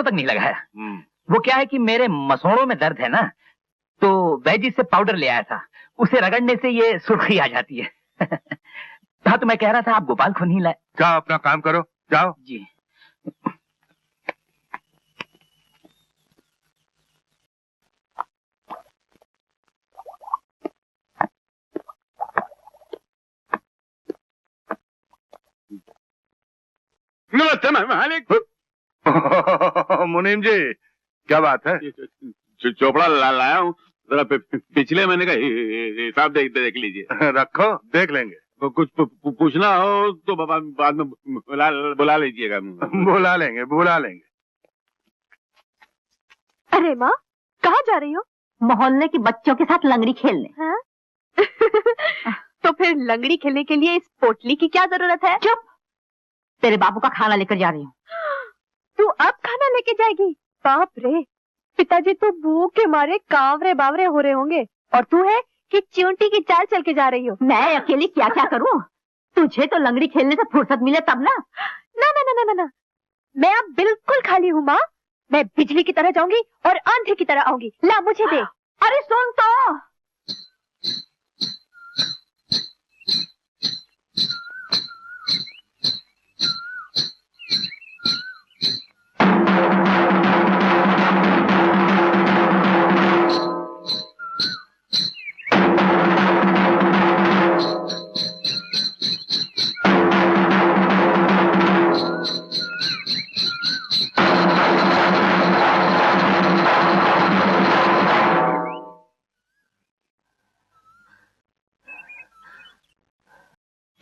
तक नहीं लगाया। वो क्या है कि मेरे मसोड़ों में दर्द है ना, तो वैजी से पाउडर ले आया था, उसे रगड़ने से ये सुर्खी आ जाती है। हाँ, तो मैं कह रहा था आप गोपाल को नहीं लाए। जाओ अपना काम करो, जाओ। जी। नमस्ते मालिक। मुनीम जी, क्या बात है? चोपड़ा लाया हूँ, जरा पिछले महीने का हिसाब देख लीजिए। रखो, देख लेंगे। कुछ पूछना हो तो बाद में बुला लीजिएगा। बुला लेंगे। अरे माँ, कहाँ जा रही हो? मोहल्ले के बच्चों के साथ लंगड़ी खेलने। हाँ? तो फिर लंगड़ी खेलने के लिए इस पोटली की क्या जरूरत है? चुप, तेरे बाबू का खाना लेकर जा रही हूँ। तू अब खाना लेके जाएगी? बाप रे, पिताजी तो भूख के मारे कांवरे बावरे हो रहे होंगे, और तू है कि चींटी की चाल चल के जा रही हो। मैं अकेली क्या क्या करूँ? तुझे तो लंगड़ी खेलने से फुर्सत मिले तब ना। ना ना ना ना ना, मैं अब बिल्कुल खाली हूँ माँ। मैं बिजली की तरह जाऊंगी और आंधी की तरह आऊंगी। ला मुझे दे। अरे सुन तो।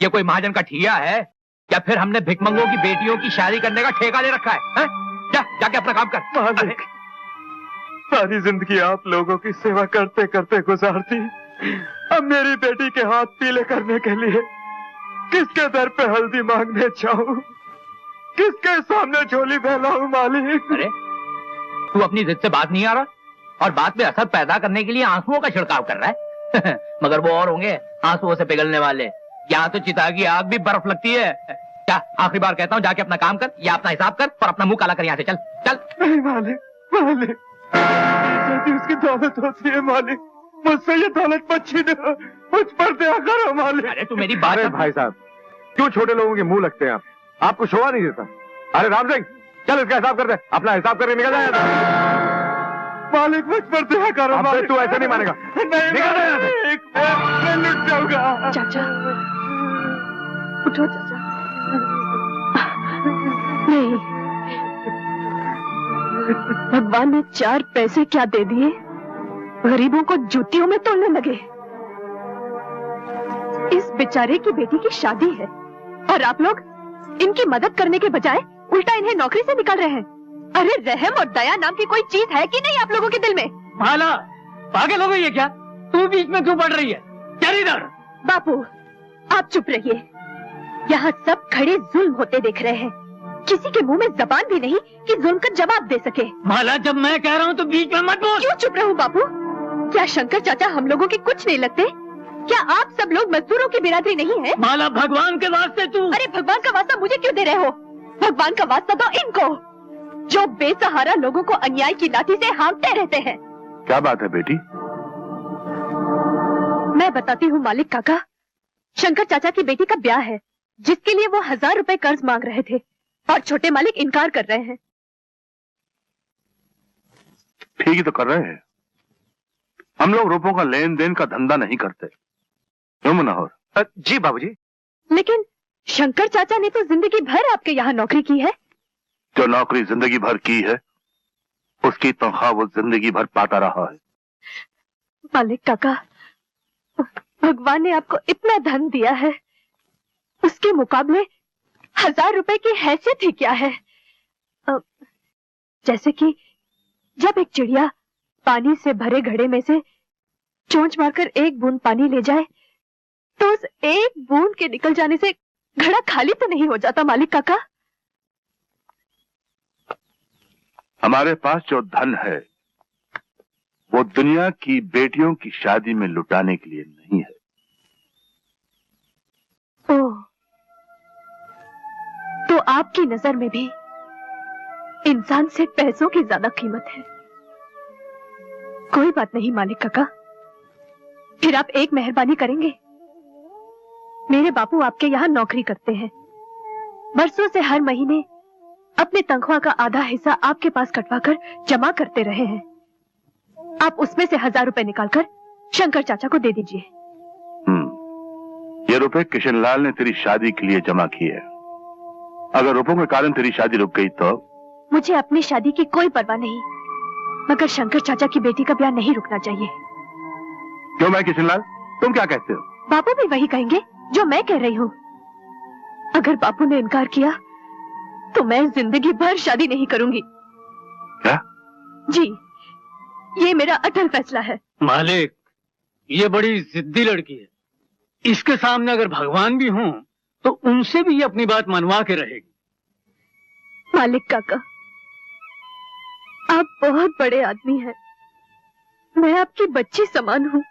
ये कोई महाजन का ठिया है या फिर हमने भिकमंगों की बेटियों की शादी करने का ठेका ले रखा है? जाके अपना काम कर। मालिक, सारी जिंदगी आप लोगों की सेवा करते करते गुजार दी। अब मेरी बेटी के हाथ पीले करने के लिए किसके दर पे हल्दी मांगने जाऊं? किसके सामने झोली फैलाऊं मालिक? अरे तू अपनी जिद से बात नहीं आ रहा और बात में असर पैदा करने के लिए आंसुओं का छिड़काव कर रहा है। मगर वो और होंगे आंसुओं से पिघलने वाले। यहाँ तो चिता की आग भी बर्फ लगती है। क्या आखिरी बार कहता हूँ, जाके अपना काम कर या अपना हिसाब कर और अपना मुंह काला कर यहाँ से चल चल। नहीं मालिक, उसकी दौलत होती है मालिक, मुझसे ये दौलत मत छीनो, मुझ पर दया करो मालिक। अरे तू मेरी बात। भाई साहब, क्यों छोटे लोगों के मुंह लगते हैं आप? आपको शोभा नहीं देता? अरे राम सिंह, चल इसका हिसाब कर दे, अपना हिसाब करके निकल जाएगा। मालिक मुझ पर दया करो मालिक। तू ऐसे नहीं मानेगा। नहीं मैं लुट जाऊंगा। चाचा उठो चाचा। नहीं, भगवान ने 4 पैसे क्या दे दिए, गरीबों को जूतियों में तोड़ने लगे। इस बेचारे की बेटी की शादी है और आप लोग इनकी मदद करने के बजाय उल्टा इन्हें नौकरी से निकाल रहे हैं। अरे रहम और दया नाम की कोई चीज है कि नहीं आप लोगों के दिल में? माला, पागल हो गई है क्या? तू बीच में क्यों पड़ रही है? चल इधर। बापू आप चुप रहिए, यहाँ सब खड़े जुल्म होते देख रहे हैं। किसी के मुंह में जबान भी नहीं कि जुल्म का जवाब दे सके। माला, जब मैं कह रहा हूँ तो बीच में मत बोल। क्यों चुप रहूं बापू? क्या शंकर चाचा हम लोगों के कुछ नहीं लगते? क्या आप सब लोग मजदूरों की बिरादरी नहीं है? माला, भगवान के वास्ते तू। अरे भगवान का वास्ता मुझे क्यों दे रहे हो? भगवान का वास्ता दो इनको, जो बेसहारा लोगों को अन्याय की लाठी से हाँकते रहते हैं। क्या बात है बेटी? मैं बताती हूँ मालिक काका, शंकर चाचा की बेटी का ब्याह है जिसके लिए वो 1000 रुपए कर्ज मांग रहे थे और छोटे मालिक इनकार कर रहे हैं। ठीक ही तो कर रहे हैं। हम लोग रुपयों का लेन देन का धंधा नहीं करते, क्यों मनोहर? जी बाबूजी। लेकिन शंकर चाचा ने तो जिंदगी भर आपके यहाँ नौकरी की है। जो नौकरी जिंदगी भर की है उसकी तनख्वाह वो जिंदगी भर पाता रहा है। मालिक काका, भगवान ने आपको इतना धन दिया है, उसके मुकाबले 1000 रुपए की हैसियत ही क्या है? जैसे कि जब एक चिड़िया पानी से भरे घड़े में से चोंच मारकर एक बूंद पानी ले जाए तो उस एक बूंद के निकल जाने से घड़ा खाली तो नहीं हो जाता मालिक काका? हमारे पास जो धन है वो दुनिया की बेटियों की शादी में लुटाने के लिए नहीं है। ओह, तो आपकी नजर में भी इंसान से पैसों की ज्यादा कीमत है। कोई बात नहीं मालिक काका, फिर आप एक मेहरबानी करेंगे। मेरे बापू आपके यहाँ नौकरी करते हैं, बरसों से हर महीने अपने तनख्वाह का आधा हिस्सा आपके पास कटवाकर जमा करते रहे हैं। आप उसमें से 1000 रुपए निकालकर शंकर चाचा को दे दीजिए। ये रुपए किशनलाल ने तेरी शादी के लिए जमा किए। अगर रुपयों के कारण तेरी शादी रुक गई तो? मुझे अपनी शादी की कोई परवाह नहीं, मगर शंकर चाचा की बेटी का ब्याह नहीं रुकना चाहिए। क्यों मैं किशनलाल, तुम क्या कहते हो? बापू भी वही कहेंगे जो मैं कह रही हूँ। अगर बापू ने इनकार किया तो मैं जिंदगी भर शादी नहीं करूंगी। क्या? जी, ये मेरा अटल फैसला है। मालिक, ये बड़ी जिद्दी लड़की है। इसके सामने अगर भगवान भी हों तो उनसे भी ये अपनी बात मनवा के रहेगी। मालिक काका, आप बहुत बड़े आदमी हैं। मैं आपकी बच्ची समान हूँ,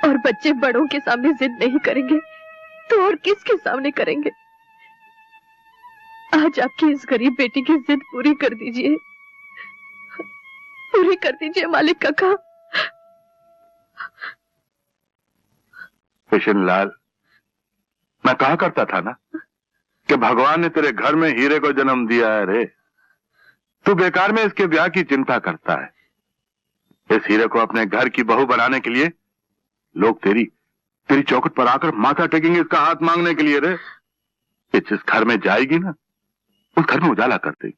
और बच्चे बड़ों के सामने जिद नहीं करेंगे तो और किसके सामने करेंगे। आज आपकी इस गरीब बेटी की जिद पूरी कर दीजिए, पूरी कर दीजिए मालिक काका। किशनलाल, मैं कहा करता था ना कि भगवान ने तेरे घर में हीरे को जन्म दिया है रे। तू बेकार में इसके ब्याह की चिंता करता है। इस हीरे को अपने घर की बहू बनाने के लिए लोग तेरी चौखट पर आकर माथा टेकेंगे इसका हाथ मांगने के लिए रे। ये जिस घर में जाएगी ना, उस घर में उजाला कर देगी।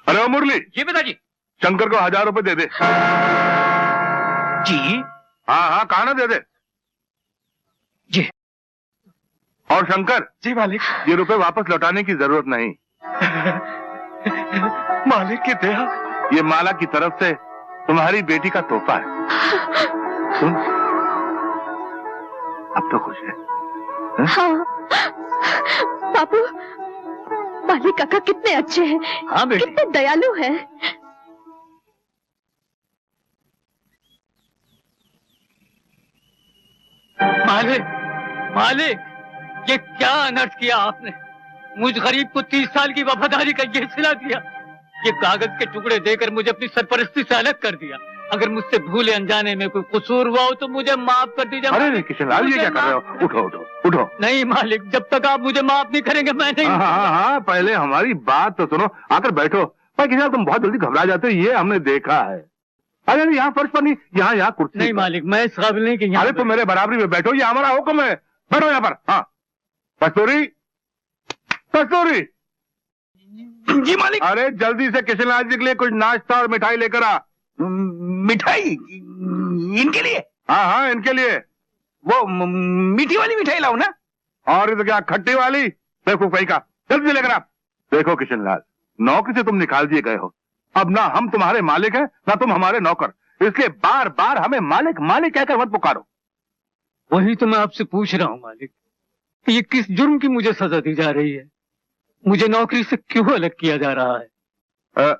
अरे ओ मुरली। जी पिताजी। शंकर को 1000 रुपए दे दे। जी। हाँ, कहा ना दे दे। जी। और शंकर। जी मालिक। ये रुपए वापस लौटाने की जरूरत नहीं। मालिक की दया। ये माला की तरफ से तुम्हारी बेटी का तोहफा है। सुन, अब तो खुश है? हाँ बापू, मालिक काका कितने अच्छे हैं। हाँ बेटी, कितने दयालु हैं। मालिक, मालिक, ये क्या अनर्थ किया आपने। मुझ गरीब को 30 साल की वफादारी का ये सिला दिया। ये कागज के टुकड़े देकर मुझे अपनी सरपरस्ती से अलग कर दिया। अगर मुझसे भूले अनजाने में कोई कसूर हुआ हो तो मुझे माफ कर दीजिए। अरे किशनलाल, ये क्या कर रहे हो? उठो उठो उठो। नहीं मालिक, जब तक आप मुझे माफ नहीं करेंगे मैं नहीं। हाँ, पहले हमारी बात तो सुनो। आकर बैठो। भाई किशनलाल, तुम बहुत जल्दी घबरा जाते हो, ये हमने देखा है। अरे यहाँ फर्श पर नहीं, यहाँ कुर्सी। नहीं मालिक, मैं इस काबिल नहीं कि यहाँ। अरे तुम मेरे बराबरी में बैठो, ये हमारा हुक्म है। बैठो यहाँ पर। हाँ, कस्तूरी, कस्तूरी। जी मालिक। अरे जल्दी से किशनलाल जी के लिए कुछ नाश्ता और मिठाई लेकर आ। मिठाई इनके लिए? हाँ, इनके लिए। वो मीठी वाली मिठाई लाओ ना। और ये तो क्या खट्टी वाली? देखो कहीं का, जल्दी लेकर आ। देखो किशनलाल, नौकरी से तुम निकाल दिए गए हो। अब ना हम तुम्हारे मालिक हैं, ना तुम हमारे नौकर। इसलिए बार बार हमें मालिक मालिक कहकर मत पुकारो। वही तो मैं आपसे पूछ रहा हूँ मालिक, ये किस जुर्म की मुझे सजा दी जा रही है? मुझे नौकरी से क्यों अलग किया जा रहा है?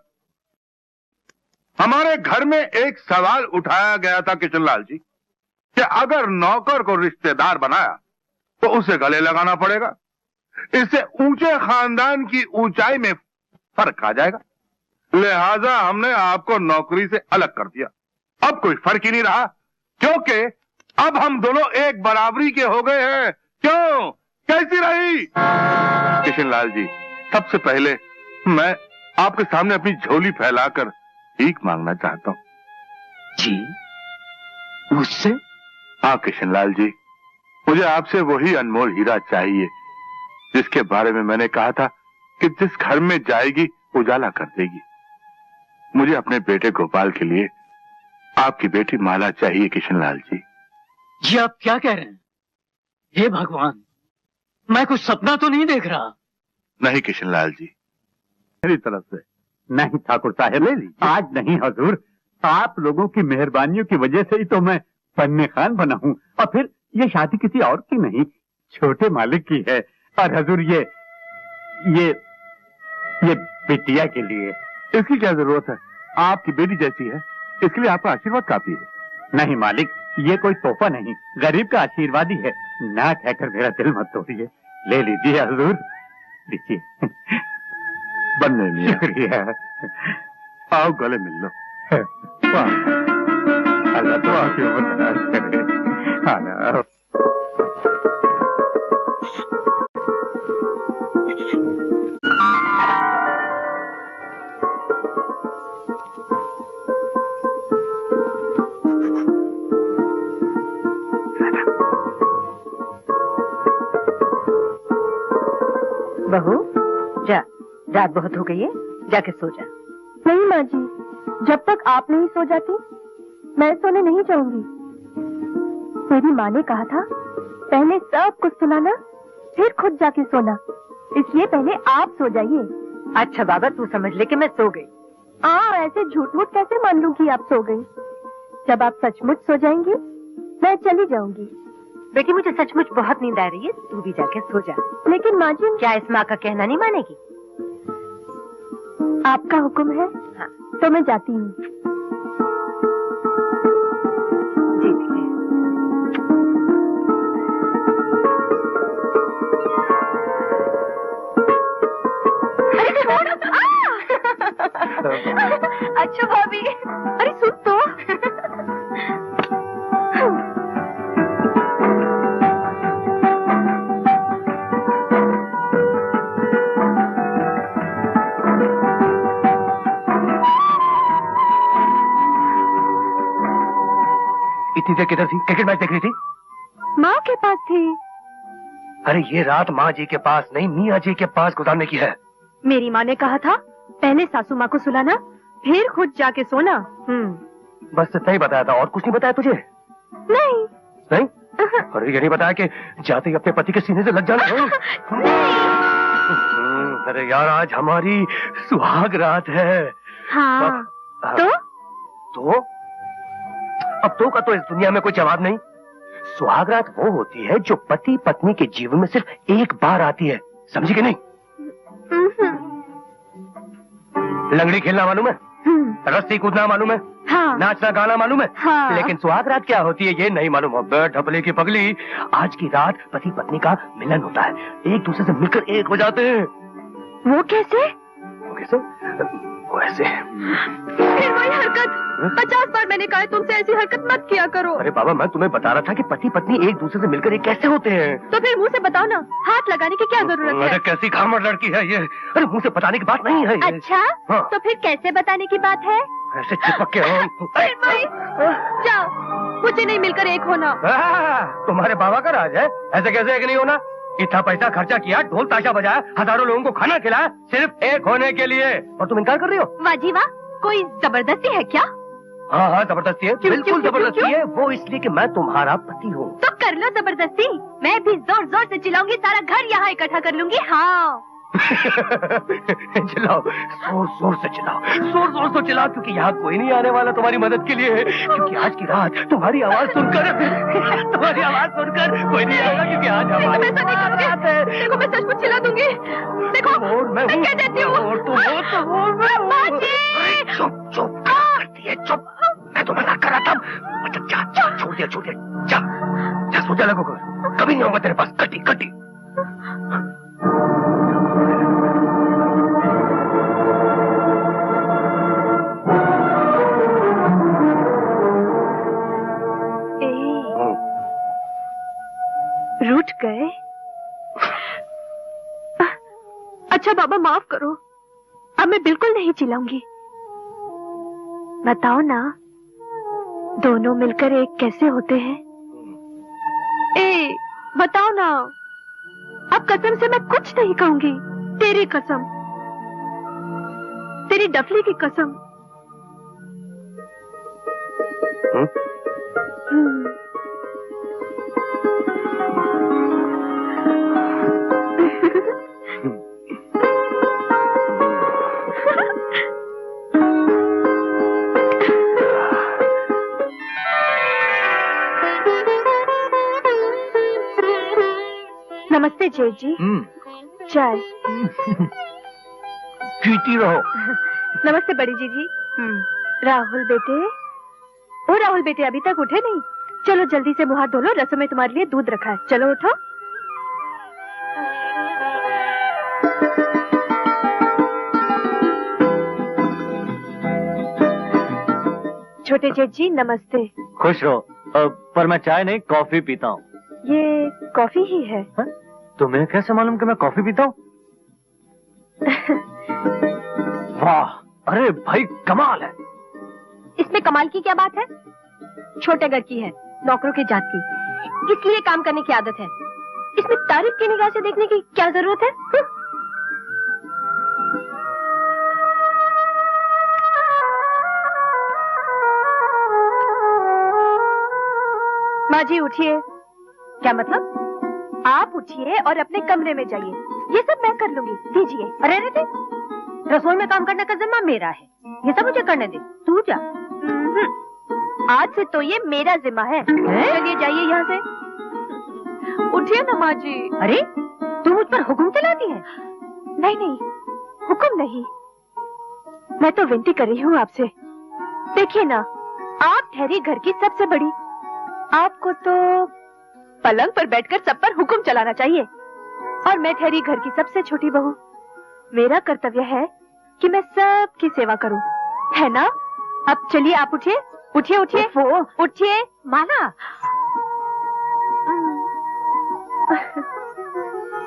हमारे घर में एक सवाल उठाया गया था किशनलाल जी कि अगर नौकर को रिश्तेदार बनाया तो उसे गले लगाना पड़ेगा। इससे ऊंचे खानदान की ऊंचाई में फर्क आ जाएगा। लिहाजा हमने आपको नौकरी से अलग कर दिया। अब कोई फर्क ही नहीं रहा, क्योंकि अब हम दोनों एक बराबरी के हो गए हैं। क्यों? कैसी रही? किशनलाल जी, सबसे पहले मैं आपके सामने अपनी झोली फैलाकर भीख मांगना चाहता हूं। जी? मुझसे? हाँ किशनलाल जी, मुझे आपसे वही अनमोल हीरा चाहिए जिसके बारे में मैंने कहा था कि जिस घर में जाएगी उजाला कर देगी। मुझे अपने बेटे गोपाल के लिए आपकी बेटी माला चाहिए किशनलाल जी। जी आप क्या कह रहे हैं? हे भगवान, मैं कुछ सपना तो नहीं देख रहा? नहीं किशनलाल जी, मेरी तरफ से नहीं ठाकुर साहब, आज नहीं हजूर, आप लोगों की मेहरबानियों की वजह से ही तो मैं पन्ने खान बना हूँ। और फिर ये शादी किसी और की नहीं, छोटे मालिक की है। और हजूर ये बिटिया के लिए। इसकी क्या जरूरत है? आपकी बेटी जैसी है, इसके लिए आपका आशीर्वाद काफी है। नहीं मालिक, ये कोई तोहफा नहीं, गरीब का आशीर्वाद ही है। ना कहकर मेरा दिल मत तोड़िए, ले लीजिए हजूर। लीजिए। बनने नहीं शुक्रिया। आओ गले मिल लो। वाह, अल्लाह तो आपकी उम्र दराज करे। आना। बहू जा, रात बहुत हो गई है, जाके सो जा। नहीं माँ जी, जब तक आप नहीं सो जाती मैं सोने नहीं जाऊंगी। मेरी माँ ने कहा था पहले सब कुछ सुनाना फिर खुद जाके सोना, इसलिए पहले आप सो जाइए। अच्छा बाबा, तू समझ ले कि मैं सो गई। ऐसे झूठ मूठ कैसे मान लूं कि आप सो गई? जब आप सचमुच सो जाएंगी मैं चली जाऊंगी। बेटी मुझे सचमुच बहुत नींद आ रही है, तू भी जाके सो जा। लेकिन माँ जी, क्या इस माँ का कहना नहीं मानेगी? आपका हुक्म है। हाँ। तो मैं जाती हूँ। जी बेटे। अच्छा भाभी, अरे सुन तो। इतनी देर किधर थी? क्रिकेट मैच देख रही थी? माँ के पास थी। अरे ये रात माँ जी के पास नहीं, मियाँ जी के पास गुजारने की है। मेरी माँ ने कहा था पहले सासू माँ को सुलाना फिर खुद जाके सोना। बस इतना ही बताया था, और कुछ नहीं बताया तुझे? नहीं। नहीं? अरे ये नहीं बताया कि जाते ही अपने पति के सीने से लग जाना? अरे यार, आज हमारी सुहाग रात है। हाँ। तो अब तो का तो इस दुनिया में कोई जवाब नहीं। सुहाग रात वो होती है जो पति पत्नी के जीवन में सिर्फ एक बार आती है, समझी कि नहीं? लंगड़ी खेलना मालूम है? रस्सी कूदना मालूम है? हाँ। नाचना गाना मालूम है? हाँ। लेकिन सुहाग रात क्या होती है ये नहीं मालूम। ढपले की पगली, आज की रात पति पत्नी का मिलन होता है, एक दूसरे से मिलकर एक हो जाते हैं। वो कैसे? वो कैसे? वो ऐसे। फिर वही हरकत। 50 बार मैंने कहा तुमसे ऐसी हरकत मत किया करो। अरे बाबा, मैं तुम्हें बता रहा था कि पति पत्नी एक दूसरे से मिलकर एक कैसे होते हैं। तो फिर मुंह से बताओ ना, हाथ लगाने की क्या जरूरत है? अरे कैसी खामड़ लड़की है ये। अरे मुंह से बताने की बात नहीं है ये। अच्छा, हाँ। तो फिर कैसे बताने की बात है? ऐसे चिपक के हो। फिर वही, जाओ, मुझे नहीं मिलकर एक होना। तुम्हारे बाबा का राज है, ऐसे कैसे एक नहीं होना? इतना पैसा खर्चा किया, ढोल ताशा बजाया, हजारों लोगों को खाना खिलाया, सिर्फ एक होने के लिए, और तुम इनकार कर रही हो? वाह जी वाह, कोई जबरदस्ती है क्या? हाँ हाँ, जबरदस्ती है, बिल्कुल क्यों, जबरदस्ती क्यों? है। वो इसलिए कि मैं तुम्हारा पति हूँ। तो कर लो जबरदस्ती, मैं भी जोर जोर से चिल्लाऊंगी, सारा घर यहाँ इकट्ठा कर लूंगी। हाँ। चिल्लाओ, जोर जोर से चिल्लाओ, जोर जोर से चिल्लाओ, क्योंकि यहाँ कोई नहीं आने वाला तुम्हारी मदद के लिए, क्योंकि आज की रात तुम्हारी आवाज सुनकर कोई नहीं आएगा, क्योंकि आज हमारी रात है। देखो मैं सचमुच चिल्ला दूंगी। देखो और मैं कह देती हूँ। चुप चुप करती है, चुप। मैं तो मजाक कर रहा था। अच्छा जा, छोड़ दिया, जा सो जा, लगो कर, कभी नहीं आऊंगा तेरे पास। कटी रूठ गए? अच्छा बाबा माफ करो, अब मैं बिल्कुल नहीं चिल्लाऊंगी। बताओ ना, दोनों मिलकर एक कैसे होते हैं? बताओ ना, अब कसम से मैं कुछ नहीं कहूंगी। तेरी कसम, तेरी डफली की कसम। नमस्ते जेठ जी। चाय पीती रहो। नमस्ते बड़ी जी। राहुल बेटे, ओ राहुल बेटे, अभी तक उठे नहीं? चलो जल्दी से मुंह हाथ धो लो, रसोई में तुम्हारे लिए दूध रखा है, चलो उठो। छोटे जेठ जी नमस्ते। खुश रहो। पर मैं चाय नहीं कॉफी पीता हूँ। ये कॉफी ही है। तुम्हें कैसे मालूम कि मैं कॉफी पीता हूँ? वाह, अरे भाई कमाल है। इसमें कमाल की क्या बात है? छोटे घर की है, नौकरों की जात की, इसलिए काम करने की आदत है। इसमें तारीफ की निगाह से देखने की क्या जरूरत है? माँ जी उठिए। क्या मतलब? आप उठिए और अपने कमरे में जाइए, ये सब मैं कर लूंगी। दीजिए। अरे अरे, रसोई में काम करने का जिम्मा मेरा है, ये सब मुझे करने दे, तू जा। आज से तो ये मेरा जिम्मा है। चलिए जाइए यहाँ से। उठिए ना माँ जी। अरे तू मुझ पर हुक्म चलाती है? नहीं नहीं, हुक्म नहीं, मैं तो विनती कर रही हूँ आपसे। देखिए ना, आप ठहरी घर की सबसे बड़ी, आपको तो पलंग पर बैठकर सब पर हुक्म चलाना चाहिए, और मैं ठहरी घर की सबसे छोटी बहू। मेरा कर्तव्य है कि मैं सबकी सेवा करूं, है ना? अब चलिए आप उठिए, उठिए उठिए, उठिए। माला,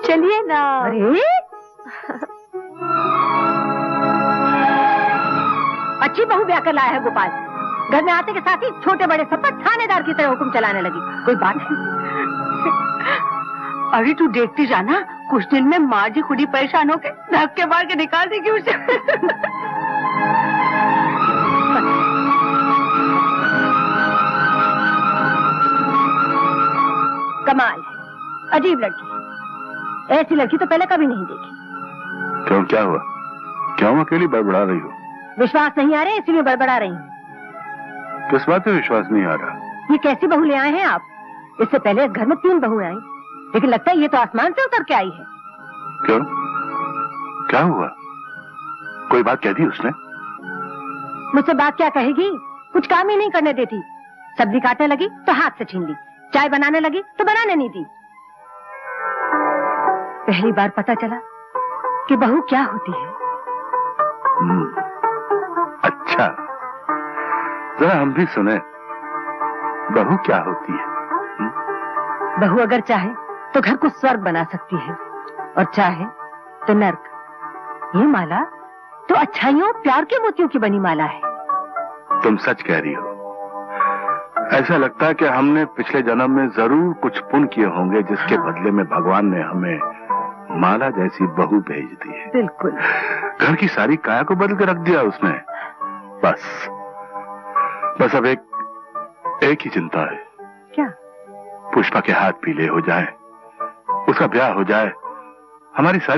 चलिए ना। अरे अच्छी बहू ब्याह कर लाया है गोपाल। घर में आते के साथ ही छोटे बड़े सब पर थानेदार की तरह हुक्म चलाने लगी। कोई बात नहीं? अरे तू देखती जाना, कुछ दिन में माँ जी खुद ही परेशान होके धक्के मार के निकाल देगी उसे। कमाल है, अजीब लड़की है। ऐसी लड़की तो पहले कभी नहीं देखी। क्यों, क्या हुआ? क्यों अकेली बड़बड़ा रही हो? विश्वास नहीं आ रहा है इसीलिए बड़बड़ा रही हूँ। किस बात पे विश्वास नहीं आ रहा? ये कैसी बहू ले आए हैं आप? इससे पहले इस घर में 3 बहुएं आई, लेकिन लगता है ये तो आसमान से उतर के आई है। क्यों, क्या हुआ? कोई बात कह दी उसने? मुझसे बात क्या कहेगी? कुछ काम ही नहीं करने देती। सब्जी काटने लगी तो हाथ से छीन ली, चाय बनाने लगी तो बनाने नहीं दी। पहली बार पता चला कि बहू क्या होती है। अच्छा, जरा हम भी सुने, बहू क्या होती है? बहू अगर चाहे तो घर को स्वर्ग बना सकती है, और चाहे तो नर्क। ये माला तो अच्छाइयों प्यार के मोतियों की बनी माला है। तुम सच कह रही हो। ऐसा लगता है कि हमने पिछले जन्म में जरूर कुछ पुण्य किए होंगे, जिसके बदले में भगवान ने हमें माला जैसी बहू भेज दी है। बिल्कुल। घर की सारी काया को बदल के रख दिया उसने। बस अब एक ही चिंता है। क्या? पुष्पा के हाथ पीले हो जाए, उसका ब्याह हो जाए, हमारी सारी